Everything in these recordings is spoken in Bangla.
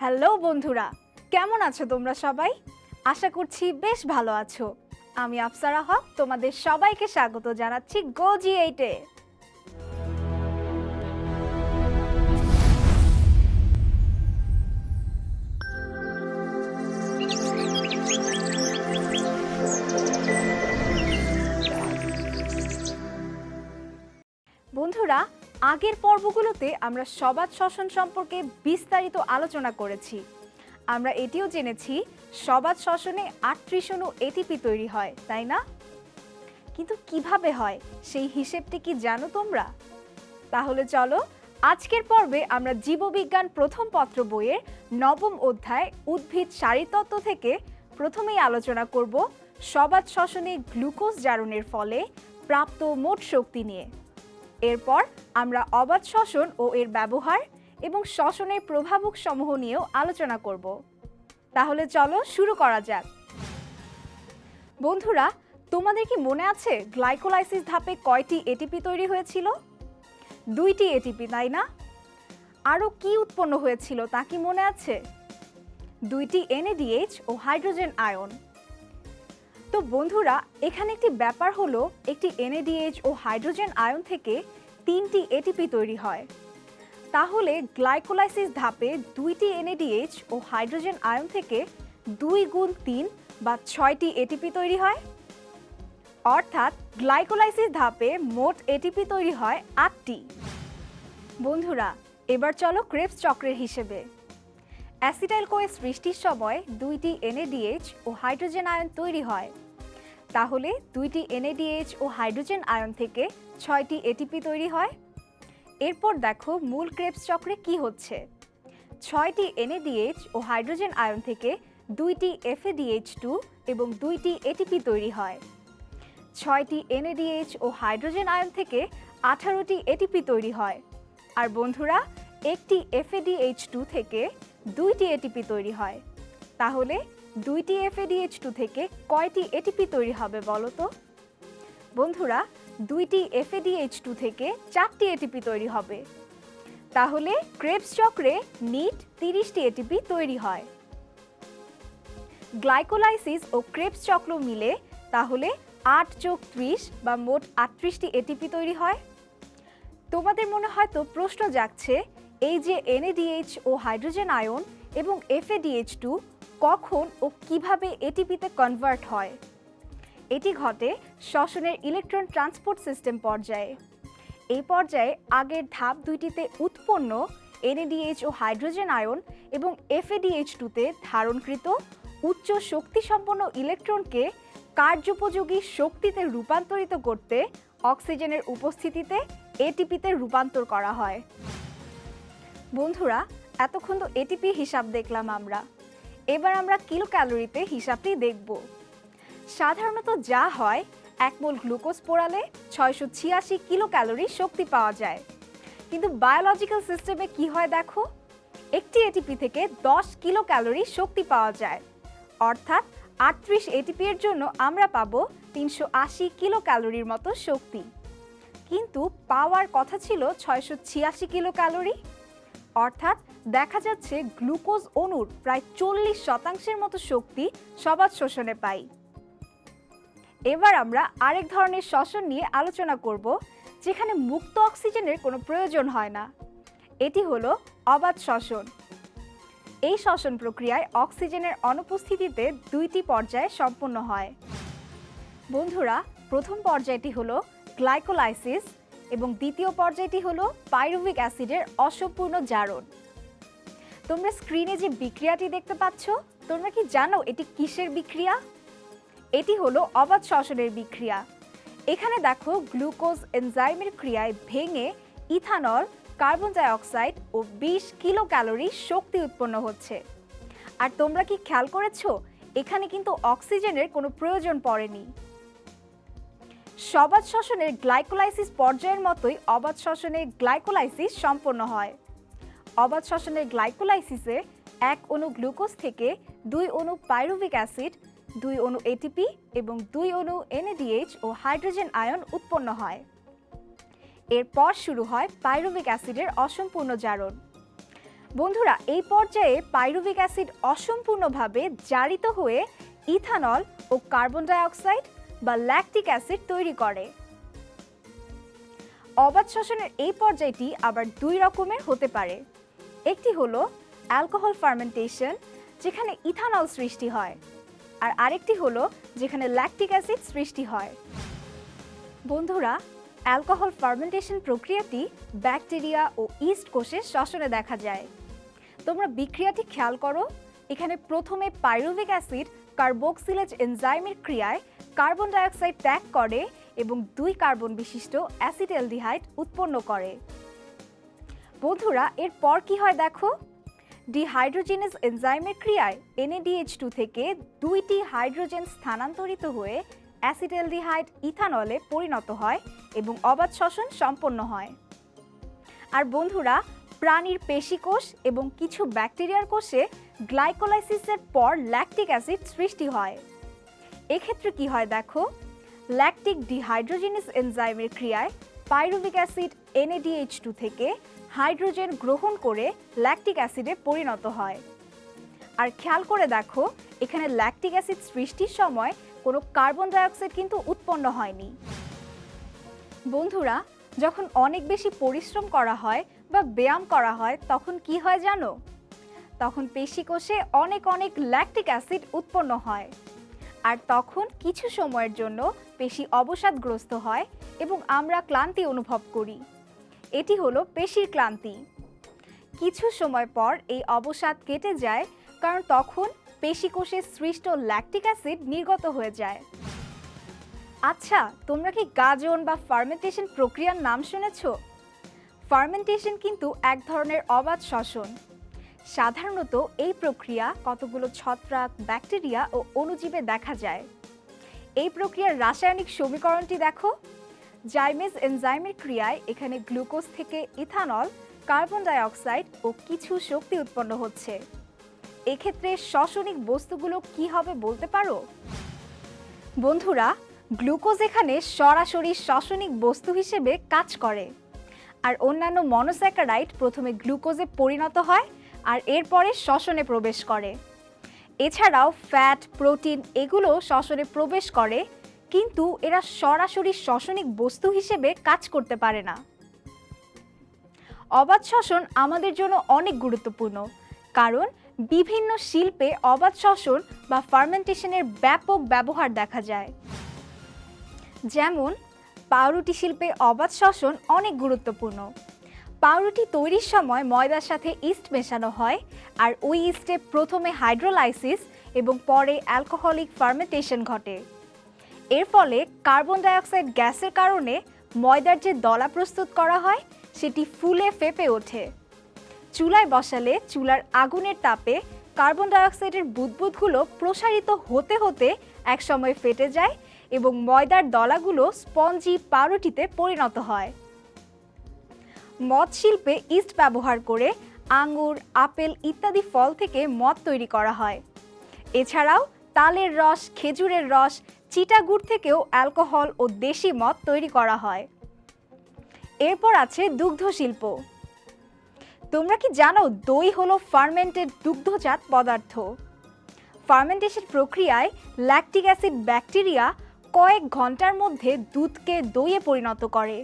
হ্যালো বন্ধুরা, কেমন আছো তোমরা সবাই? আশা করছি বেশ ভালো আছো। আমি আফসারা হক তোমাদের সবাইকে স্বাগত জানাচ্ছি GoG8-এ। বন্ধুরা, আগের পর্বগুলোতে আমরা সবাত শ্বসন সম্পর্কে বিস্তারিত আলোচনা করেছি। আমরা এটিও জেনেছি সবাত শ্বসনে 38 অণু এটিপি তৈরি হয়, তাই না? কিন্তু কিভাবে হয় সেই হিসেবটি কি জানো তোমরা? তাহলে চলো আজকের পর্বে আমরা জীববিজ্ঞান প্রথম পত্র বইয়ের 9ম অধ্যায় উদ্ভিদ শারীরতত্ত্ব থেকে প্রথমেই আলোচনা করব সবাত শ্বসনে গ্লুকোজ জারণের ফলে প্রাপ্ত মোট শক্তি নিয়ে। এরপর আমরা অবাত শ্বসন ও এর ব্যবহার এবং শ্বসনের প্রভাবক সমূহ নিয়েও আলোচনা করব। তাহলে চলো শুরু করা যাক। বন্ধুরা, তোমাদের কি মনে আছে গ্লাইকোলাইসিস ধাপে কয়টি এটিপি তৈরি হয়েছিল? 2টি এটিপি, তাই না? আরও কি উৎপন্ন হয়েছিল তা কি মনে আছে? 2টি NADH ও হাইড্রোজেন আয়ন। তো বন্ধুরা, এখানে একটি ব্যাপার হলো একটি NADH ও হাইড্রোজেন আয়ন থেকে 3টি এটিপি তৈরি হয়। তাহলে গ্লাইকোলাইসিস ধাপে 2টি NADH ও হাইড্রোজেন আয়ন থেকে 2 গুণ 3 বা 6টি এটিপি তৈরি হয়। অর্থাৎ গ্লাইকোলাইসিস ধাপে মোট এটিপি তৈরি হয় 8টি। বন্ধুরা, এবার চলো ক্রেবস চক্রের হিসেবে। অ্যাসিটাইল-কোএ সৃষ্টির সময় 2টি NADH ও হাইড্রোজেন আয়ন তৈরি হয়। তাহলে 2টি NADH ও হাইড্রোজেন আয়ন থেকে 6টি এটিপি তৈরি হয়। এরপর দেখো মূল ক্রেবস চক্রে কি হচ্ছে। 6টি NADH ও হাইড্রোজেন আয়ন থেকে 2টি FADH2 এবং 2টি এটিপি তৈরি হয়। 6টি NADH ও হাইড্রোজেন আয়ন থেকে 18টি এটিপি তৈরি হয়। আর বন্ধুরা, একটি FADH2 থেকে 2টি এটিপি তৈরি হয়। তাহলে 2টি FADH2 থেকে কয়টি এটিপি তৈরি হবে বলো তো? বন্ধুরা, 2টি FADH2 থেকে 4টি এটিপি তৈরি হবে। তাহলে ক্রেবস চক্রে নিট 30টি এটিপি তৈরি হয়। গ্লাইকোলাইসিস ও ক্রেবস চক্র মিলে তাহলে 8 যোগ 30 বা মোট 38টি এটিপি তৈরি হয়। তোমাদের মনে হয়তো প্রশ্ন জাগছে, এই যে NADH ও হাইড্রোজেন আয়ন এবং FADH2 কখন ও কিভাবে এটিপিতে কনভার্ট হয়? এটি ঘটে শ্বসনের ইলেকট্রন ট্রান্সপোর্ট সিস্টেম পর্যায়ে। এই পর্যায়ে আগের ধাপ দুইটিতে উৎপন্ন NADH ও হাইড্রোজেন আয়ন এবং FADH2-তে ধারণকৃত উচ্চ শক্তিসম্পন্ন ইলেকট্রনকে কার্যোপযোগী শক্তিতে রূপান্তরিত করতে অক্সিজেনের উপস্থিতিতে এটিপিতে রূপান্তর করা হয়। বন্ধুরা, এতক্ষণ তো এটিপি হিসাব দেখলাম আমরা। এবার আমরা কিলো ক্যালোরিতে হিসাবটি দেখব। সাধারণত যা হয়, 1 মোল গ্লুকোজ পোড়ালে 686 কিলো ক্যালোরি শক্তি পাওয়া যায়। কিন্তু বায়োলজিক্যাল সিস্টেমে কি হয় দেখো, একটি এটিপি থেকে 10 কিলো ক্যালোরি শক্তি পাওয়া যায়। অর্থাৎ 38 এটিপি এর জন্য আমরা পাবো 380 কিলো ক্যালোরির মতো শক্তি। কিন্তু পাওয়ার কথা ছিল 686 কিলো ক্যালোরি। অর্থাৎ দেখা যাচ্ছে গ্লুকোজ অণুর প্রায় 40% মতো শক্তি সবাত শোষণে পাই। এবার আমরা আরেক ধরনের শ্বসন নিয়ে আলোচনা করব, যেখানে মুক্ত অক্সিজেনের কোনো প্রয়োজন হয় না। এটি হলো অবাত শ্বসন। এই শ্বসন প্রক্রিয়ায় অক্সিজেনের অনুপস্থিতিতে 2টি পর্যায়ে সম্পন্ন হয়। বন্ধুরা, প্রথম পর্যায়টি হলো গ্লাইকোলাইসিস এবং দ্বিতীয় পর্যায়টি হলো পাইরুভিক অ্যাসিডের অসম্পূর্ণ জারণ। তোমরা স্ক্রিনে যে বিক্রিয়াটি দেখতে পাচ্ছ, তোমরা কি জানো এটি কিসের বিক্রিয়া? এটি হলো অবাত শ্বসনের বিক্রিয়া। এখানে দেখো গ্লুকোজ এনজাইমের ক্রিয়ায় ভেঙে ইথানল, কার্বন ডাই অক্সাইড ও 20 কিলো ক্যালোরি শক্তি উৎপন্ন হচ্ছে। আর তোমরা কি খেয়াল করেছো, এখানে কিন্তু অক্সিজেনের কোনো প্রয়োজন পড়েনি। সবাত শ্বসনের গ্লাইকোলাইসিস পর্যায়ের মতোই অবাত শ্বসনের গ্লাইকোলাইসিস সম্পন্ন হয়। অবাত শ্বসনের গ্লাইকোলাইসিসে 1 অণু গ্লুকোজ থেকে 2 অণু পাইরুভিক অ্যাসিড, 2 অণু এটিপি এবং 2 অণু NADH ও হাইড্রোজেন আয়ন উৎপন্ন হয়। এরপর শুরু হয় পাইরুভিক অ্যাসিডের অসম্পূর্ণ জারণ। বন্ধুরা, এই পর্যায়ে পাইরুভিক অ্যাসিড অসম্পূর্ণভাবে জারিত হয়ে ইথানল ও কার্বন ডাই অক্সাইড বা ল্যাকটিক অ্যাসিড তৈরি করে। অবাধ শ্বসনের এই পর্যায়টি আবার দুই রকমের হতে পারে। একটি হলো অ্যালকোহল ফার্মেন্টেশন, যেখানে ইথানল সৃষ্টি হয়, আর আরেকটি হলো যেখানে ল্যাকটিক অ্যাসিড সৃষ্টি হয়। বন্ধুরা, অ্যালকোহল ফার্মেন্টেশন প্রক্রিয়াটি ব্যাকটেরিয়া ও ইস্ট কোষের শ্বসনে দেখা যায়। তোমরা বিক্রিয়াটি খেয়াল করো। এখানে প্রথমে পাইরুভিক অ্যাসিড কার্বক্সিলেজ এনজাইমের ক্রিয়ায় কার্বন ডাই অক্সাইড ত্যাগ করে এবং 2 কার্বন বিশিষ্ট অ্যাসিটালডিহাইড উৎপন্ন করে। বন্ধুরা, এরপর কি হয় দেখো। ডিহাইড্রোজেনেজ এনজাইমের ক্রিয়ায় NADH2 থেকে 2টি হাইড্রোজেন স্থানান্তরিত হয়ে অ্যাসিটালডিহাইড ইথানলে পরিণত হয় এবং অবাধ শ্বসন সম্পন্ন হয়। আর বন্ধুরা, প্রাণীর পেশিকোষ এবং কিছু ব্যাকটেরিয়ার কোষে গ্লাইকোলাইসিসের পর ল্যাকটিক অ্যাসিড সৃষ্টি হয়। এক্ষেত্রে কি হয় দেখো। ল্যাকটিক ডিহাইড্রোজেনেজ এনজাইমের ক্রিয়ায় পাইরুভিক অ্যাসিড NADH2 থেকে হাইড্রোজেন গ্রহণ করে ল্যাকটিক অ্যাসিডে পরিণত হয়। আর খেয়াল করে দেখো, এখানে ল্যাকটিক অ্যাসিড সৃষ্টির সময় কোনো কার্বন ডাই অক্সাইড কিন্তু উৎপন্ন হয়নি। বন্ধুরা, যখন অনেক বেশি পরিশ্রম করা হয় বা ব্যায়াম করা হয় তখন কি হয় জানো। তখন পেশিকোষে অনেক অনেক ল্যাকটিক অ্যাসিড উৎপন্ন হয়, আর তখন কিছু সময়ের জন্য পেশি অবসাদগ্রস্ত হয় এবং আমরা ক্লান্তি অনুভব করি। এটি হলো পেশির ক্লান্তি। কিছু সময় পর এই অবসাদ কেটে যায়, কারণ তখন পেশিকোষে সৃষ্ট ল্যাকটিক অ্যাসিড নির্গত হয়ে যায়। আচ্ছা, তোমরা কি গাজন বা ফার্মেন্টেশন প্রক্রিয়ার নাম শুনেছো? ফার্মেন্টেশন কিন্তু এক ধরনের অবাধ শ্বসন। সাধারণত এই প্রক্রিয়া কতগুলো ছত্রাক, ব্যাকটেরিয়া ও অণুজীবে দেখা যায়। এই প্রক্রিয়ার রাসায়নিক সমীকরণটি দেখো। জাইমেজ এনজাইমের ক্রিয়ায় এখানে গ্লুকোজ থেকে ইথানল, কার্বন ডাই অক্সাইড ও কিছু শক্তি উৎপন্ন হচ্ছে। এক্ষেত্রে শ্বসনিক বস্তুগুলো কি হবে বলতে পারো? বন্ধুরা, গ্লুকোজ এখানে সরাসরি শ্বসনিক বস্তু হিসেবে কাজ করে, আর অন্যান্য মনোস্যাকারাইড প্রথমে গ্লুকোজে পরিণত হয় আর এরপরে শ্বসনে প্রবেশ করে। এছাড়াও ফ্যাট, প্রোটিন এগুলো শ্বসনে প্রবেশ করে, কিন্তু এরা সরাসরি শ্বসনিক বস্তু হিসেবে কাজ করতে পারে না। অবাধ শ্বসন আমাদের জন্য অনেক গুরুত্বপূর্ণ, কারণ বিভিন্ন শিল্পে অবাধ শ্বসন বা ফার্মেন্টেশনের ব্যাপক ব্যবহার দেখা যায়। যেমন পাউরুটি শিল্পে অবাধ শ্বসন অনেক গুরুত্বপূর্ণ। পাউরুটি তৈরির সময় ময়দার সাথে ইস্ট মেশানো হয়, আর ওই ইস্টে প্রথমে হাইড্রোলাইসিস এবং পরে অ্যালকোহলিক ফার্মেন্টেশন ঘটে। এর ফলে কার্বন ডাই অক্সাইড গ্যাসের কারণে ময়দার যে দলা প্রস্তুত করা হয় সেটি ফুলে ফেপে ওঠে। চুলায় বসালে চুলার আগুনের তাপে কার্বন ডাই অক্সাইডের বুদবুদগুলো প্রসারিত হতে হতে একসময় ফেটে যায় এবং ময়দার দলাগুলো স্পঞ্জি পাউরুটিতে পরিণত হয়। মদ শিল্পে ইস্ট ব্যবহার করে আঙ্গুর, আপেল ইত্যাদি ফল থেকে মদ তৈরি করা হয়। এছাড়াও তালের রস, খেজুরের রস, চিটা গুড় থেকেও অ্যালকোহল ও দেশি মদ তৈরি করা হয়। এরপর আছে দুগ্ধ শিল্প। তোমরা কি জানো দই হলো ফার্মেন্টেড দুগ্ধজাত পদার্থ। ফার্মেন্টেশন প্রক্রিয়ায় ল্যাকটিক অ্যাসিড ব্যাকটেরিয়া কয়েক ঘন্টার মধ্যে দুধকে দইয়ে পরিণত করে।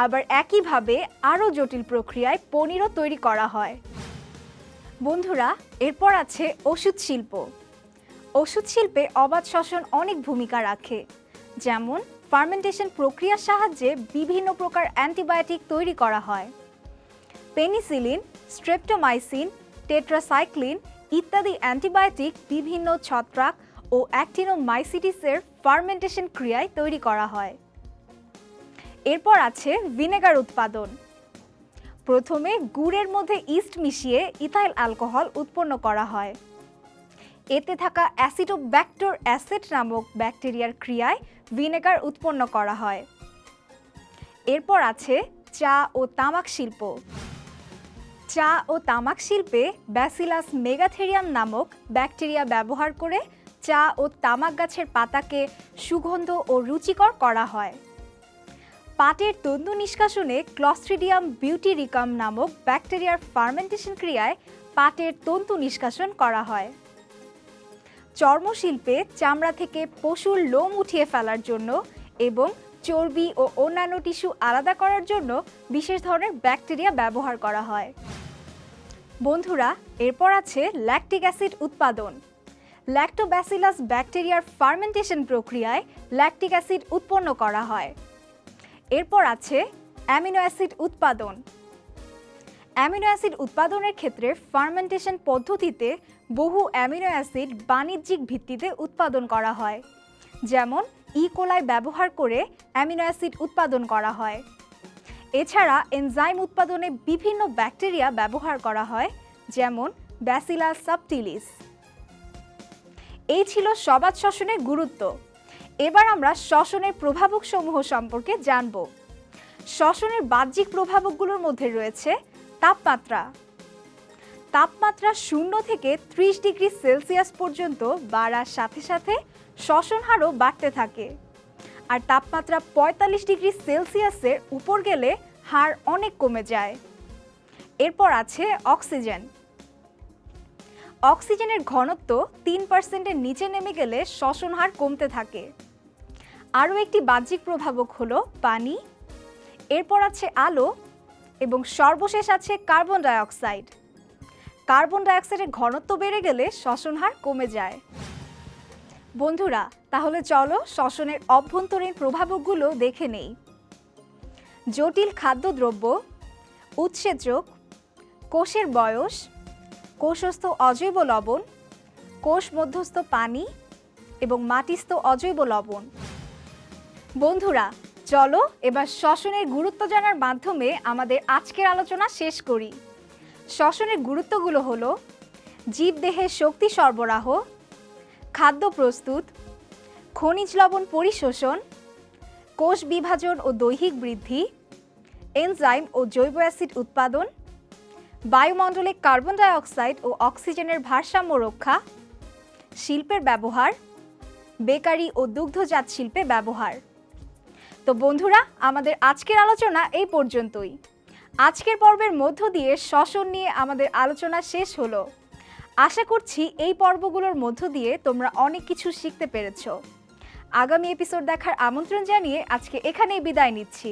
আবার একইভাবে আরও জটিল প্রক্রিয়ায় পনিরও তৈরি করা হয়। বন্ধুরা, এরপর আছে ওষুধ শিল্প। ওষুধ শিল্পে অবাধ শ্বসন অনেক ভূমিকা রাখে। যেমন ফার্মেন্টেশন প্রক্রিয়ার সাহায্যে বিভিন্ন প্রকার অ্যান্টিবায়োটিক তৈরি করা হয়। পেনিসিলিন, স্ট্রেপ্টোমাইসিন, টেট্রাসাইক্লিন ইত্যাদি অ্যান্টিবায়োটিক বিভিন্ন ছত্রাক ও অ্যাক্টিনোমাইসিটিসের ফার্মেন্টেশন ক্রিয়ায় তৈরি করা হয়। এরপর আছে ভিনেগার উৎপাদন। প্রথমে গুড়ের মধ্যে ইস্ট মিশিয়ে ইথাইল অ্যালকোহল উৎপন্ন করা হয়। এতে থাকা অ্যাসিডোব্যাক্টর অ্যাসিড নামক ব্যাকটেরিয়ার ক্রিয়ায় ভিনেগার উৎপন্ন করা হয়। এরপর আছে চা ও তামাক শিল্প। চা ও তামাক শিল্পে ব্যাসিলাস মেগাথেরিয়াম নামক ব্যাকটেরিয়া ব্যবহার করে চা ও তামাক গাছের পাতাকে সুগন্ধ ও রুচিকর করা হয়। পাটের তন্তু নিষ্কাশনে ক্লস্ট্রিডিয়াম বিউটিরিকাম নামক ব্যাকটেরিয়ার ফার্মেন্টেশন ক্রিয়ায় পাটের তন্তু নিষ্কাশন করা হয়। চর্মশিল্পে চামড়া থেকে পশুর লোম উঠিয়ে ফেলার জন্য এবং চর্বি ও অন্যান্য টিস্যু আলাদা করার জন্য বিশেষ ধরনের ব্যাকটেরিয়া ব্যবহার করা হয়। বন্ধুরা, এরপর আছে ল্যাকটিক অ্যাসিড উৎপাদন। ল্যাক্টোব্যাসিলাস ব্যাকটেরিয়ার ফার্মেন্টেশন প্রক্রিয়ায় ল্যাকটিক অ্যাসিড উৎপন্ন করা হয়। এরপর আছে অ্যামিনো অ্যাসিড উৎপাদন। অ্যামিনো অ্যাসিড উৎপাদনের ক্ষেত্রে ফার্মেন্টেশন পদ্ধতিতে বহু অ্যামিনো অ্যাসিড বাণিজ্যিক ভিত্তিতে উৎপাদন করা হয়, যেমন ইকোলাই ব্যবহার করে অ্যামিনো অ্যাসিড উৎপাদন করা হয়। এছাড়া এনজাইম উৎপাদনে বিভিন্ন ব্যাকটেরিয়া ব্যবহার করা হয়, যেমন ব্যাসিলাস সাবটিলিস। এই ছিল সবাত শ্বসনের গুরুত্ব। এবার আমরা শ্বসনের প্রভাবকসমূহ সম্পর্কে জানব। শ্বসনের বাহ্যিক প্রভাবকগুলোর মধ্যে রয়েছে তাপমাত্রা। তাপমাত্রা 0 থেকে 30 ডিগ্রি সেলসিয়াস পর্যন্ত বাড়ার সাথে সাথে শ্বসন হারও বাড়তে থাকে। আর তাপমাত্রা 45 ডিগ্রি সেলসিয়াসের উপর গেলে হার অনেক কমে যায়। এরপর আছে অক্সিজেন। অক্সিজেনের ঘনত্ব 3%-এর নিচে নেমে গেলে শ্বসন হার কমতে থাকে। আরও একটি বাহ্যিক প্রভাবক হলো পানি। এরপর আছে আলো এবং সর্বশেষ আছে কার্বন ডাইঅক্সাইড। কার্বন ডাইঅক্সাইডের ঘনত্ব বেড়ে গেলে শ্বসন হার কমে যায়। বন্ধুরা, তাহলে চলো শ্বসনের অভ্যন্তরীণ প্রভাবকগুলো দেখে নেই। জটিল খাদ্যদ্রব্য, উৎসেচক, কোষের বয়স, কোষস্থ অজৈব লবণ, কোষ মধ্যস্থ পানি এবং মাটিস্থ অজৈব লবণ। বন্ধুরা, চলো এবার শ্বসনের গুরুত্ব জানার মাধ্যমে আমাদের আজকের আলোচনা শেষ করি। শ্বসনের গুরুত্বগুলো হলো জীবদেহে শক্তি সরবরাহ, খাদ্য প্রস্তুত, খনিজ লবণ পরিশোষণ, কোষ বিভাজন ও দৈহিক বৃদ্ধি, এনজাইম ও জৈব অ্যাসিড উৎপাদন, বায়ুমণ্ডলে কার্বন ডাইঅক্সাইড ও অক্সিজেনের ভারসাম্য রক্ষা, শিল্পের ব্যবহার, বেকারি ও দুগ্ধজাত শিল্পে ব্যবহার। তো বন্ধুরা, আমাদের আজকের আলোচনা এই পর্যন্তই। আজকের পর্বের মধ্য দিয়ে শ্বসন নিয়ে আমাদের আলোচনা শেষ হলো। আশা করছি এই পর্বগুলোর মধ্য দিয়ে তোমরা অনেক কিছু শিখতে পেরেছো। আগামী এপিসোড দেখার আমন্ত্রণ জানিয়ে আজকে এখানেই বিদায় নিচ্ছি।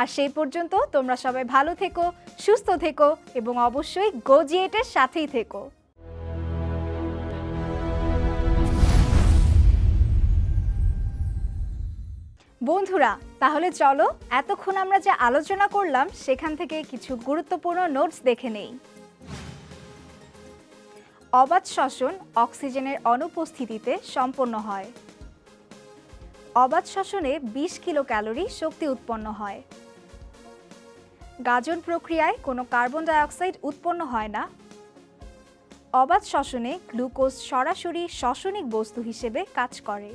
আর সেই পর্যন্ত তোমরা সবাই ভালো থেকো, সুস্থ থেকো এবং অবশ্যই গোজিয়েটের সাথেই থেকো। বন্ধুরা, তাহলে চলো এতক্ষণ আমরা যা আলোচনা করলাম সেখান থেকে কিছু গুরুত্বপূর্ণ নোটস দেখে নেই। অবাত শ্বসন অক্সিজেনের অনুপস্থিতিতে সম্পন্ন হয়। অবাত শ্বসনে 20 কিলো ক্যালোরি শক্তি উৎপন্ন হয়। গাজন প্রক্রিয়ায় কোনো কার্বন ডাইঅক্সাইড উৎপন্ন হয় না। অবাত শ্বসনে গ্লুকোজ সরাসরি শ্বসনিক বস্তু হিসেবে কাজ করে।